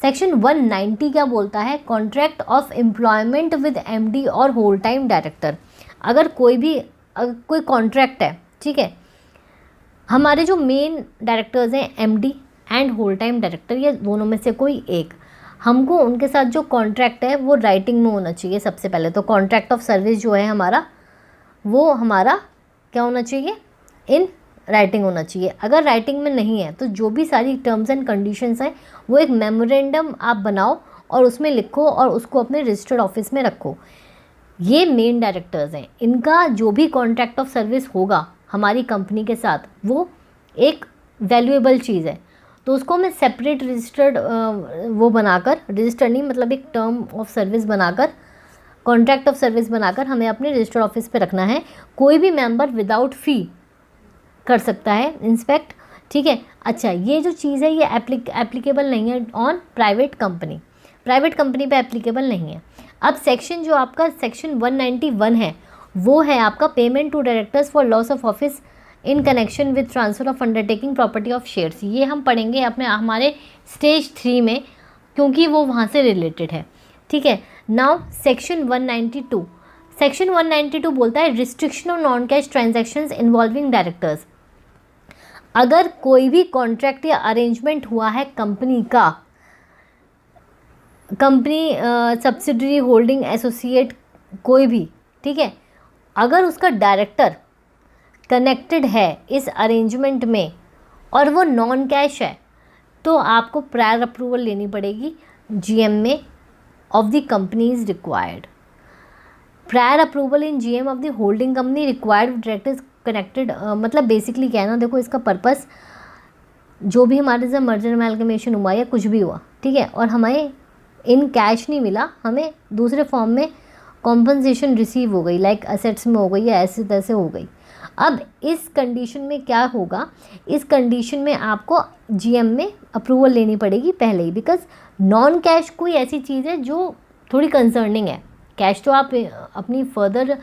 Section 190 क्या बोलता है, contract of employment with MD और होल टाइम डायरेक्टर। अगर कोई कॉन्ट्रैक्ट है, ठीक है, हमारे जो मेन डायरेक्टर्स हैं MD and whole time director, ये दोनों में से कोई एक, हमको उनके साथ जो कॉन्ट्रैक्ट है वो राइटिंग में होना चाहिए। सबसे पहले तो कॉन्ट्रैक्ट ऑफ सर्विस जो है हमारा, वो हमारा क्या होना चाहिए, इन राइटिंग होना चाहिए। अगर राइटिंग में नहीं है तो जो भी सारी टर्म्स एंड कंडीशंस हैं वो एक मेमोरेंडम आप बनाओ और उसमें लिखो और उसको अपने रजिस्टर्ड ऑफिस में रखो। ये मेन डायरेक्टर्स हैं, इनका जो भी कॉन्ट्रैक्ट ऑफ सर्विस होगा हमारी कंपनी के साथ वो एक वैल्यूएबल चीज़ है, तो उसको हमें सेपरेट रजिस्टर्ड वो बनाकर, रजिस्टर्ड नहीं मतलब एक टर्म ऑफ सर्विस बनाकर, कॉन्ट्रैक्ट ऑफ सर्विस बनाकर हमें अपने रजिस्टर्ड ऑफिस पे रखना है। कोई भी मेंबर विदाउट फ़ी कर सकता है इंस्पेक्ट, ठीक है। अच्छा, ये जो चीज़ है ये एप्लीकेबल नहीं है on private company, private company पे एप्लीकेबल नहीं है। अब सेक्शन जो आपका सेक्शन 191 है वो है आपका payment to directors for loss of office in connection with transfer of undertaking property of shares. ये हम पढ़ेंगे अपने हमारे स्टेज 3 में, क्योंकि वो वहाँ से रिलेटेड है, ठीक है। नाउ सेक्शन 192, सेक्शन 192 बोलता है restriction on non cash transactions involving directors. अगर कोई भी कॉन्ट्रैक्ट या अरेंजमेंट हुआ है कंपनी का, कंपनी सब्सिडरी होल्डिंग एसोसिएट कोई भी, ठीक है, अगर उसका डायरेक्टर कनेक्टेड है इस अरेंजमेंट में और वो नॉन कैश है तो आपको प्रायर अप्रूवल लेनी पड़ेगी जीएम में of the company is required. Prior approval in GM of the holding company required directors connected, मतलब बेसिकली क्या है ना, देखो इसका पर्पस जो भी हमारे से मर्जर अमैलगमेशन हुआ या कुछ भी हुआ, ठीक है, और हमें इन कैश नहीं मिला, हमें दूसरे फॉर्म में कॉम्पनसेशन रिसीव हो गई, लाइक असेट्स में हो गई या ऐसे तैसे हो गई। अब इस कंडीशन में क्या होगा, इस कंडीशन में आपको जीएम में अप्रूवल लेनी पड़ेगी पहले ही, बिकॉज नॉन कैश कोई ऐसी चीज़ है जो थोड़ी कंसर्निंग है। कैश तो आप अपनी फर्दर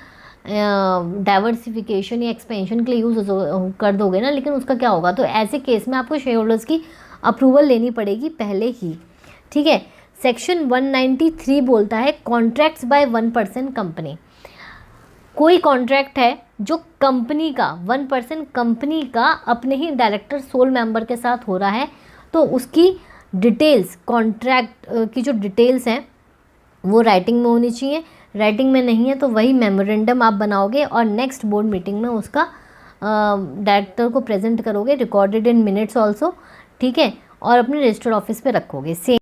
डाइवर्सिफिकेशन या एक्सपेंशन के लिए यूज़ कर दोगे ना, लेकिन उसका क्या होगा, तो ऐसे केस में आपको शेयर होल्डर्स की अप्रूवल लेनी पड़ेगी पहले ही, ठीक है। सेक्शन 193 बोलता है कॉन्ट्रैक्ट्स बाय 1% कंपनी। कोई कॉन्ट्रैक्ट है जो कंपनी का 1% कंपनी का अपने ही डायरेक्टर सोल मेंबर के साथ हो रहा है, तो उसकी डिटेल्स, कॉन्ट्रैक्ट की जो डिटेल्स हैं वो राइटिंग में होनी चाहिए। राइटिंग में नहीं है तो वही मेमोरेंडम आप बनाओगे और नेक्स्ट बोर्ड मीटिंग में उसका डायरेक्टर को प्रेजेंट करोगे, रिकॉर्डेड इन मिनट्स ऑल्सो, ठीक है, और अपने रजिस्टर्ड ऑफिस पे रखोगे सेम।